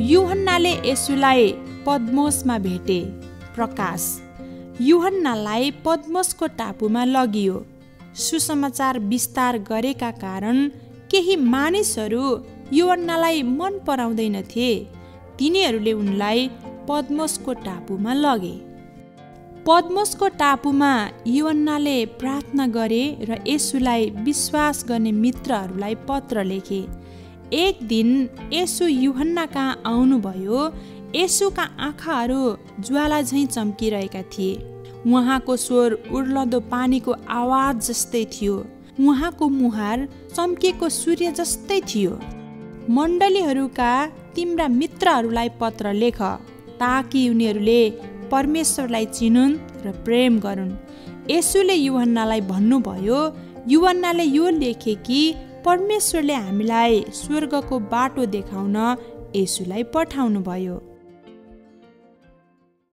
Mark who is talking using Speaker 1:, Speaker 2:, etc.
Speaker 1: यूहन्नाले येशूलाई पद्मोसमा भेटे। प्रकाश। यूहन्नालाई पद्मोसको टापुमा लगियो। सुसमाचार विस्तार गरेका कारण केही मानिसहरू यूहन्नालाई मन पराउँदैनथे। तिनीहरूले उनलाई पद्मोसको टापुमा लगे। पद्मोसको टापुमा यूहन्नाले प्रार्थना गरे र येशूलाई विश्वास गर्ने मित्रहरूलाई पत्र लेखे। एक दिन येशू यूहन्ना कहाँ आउनुभयो। येशूका आँखाहरू ज्वाला झैँ चम्किरहेका थिए। उहाँको स्वर उर्लदो पानीको आवाज जस्तै थियो। उहाँको मुहार चम्किएको सूर्य जस्तै थियो। मण्डलीहरूका तिम्रा मित्रहरूलाई पत्र लेख ताकि उनीहरूले परमेश्वरलाई चिनुन् र प्रेम गरून्। येशूले यूहन्नालाई भन्नुभयो, यूहन्नाले यो लेखे कि परमेश्वरले हामीलाई स्वर्गको बाटो देखाउन येशूलाई पठाउनु भयो।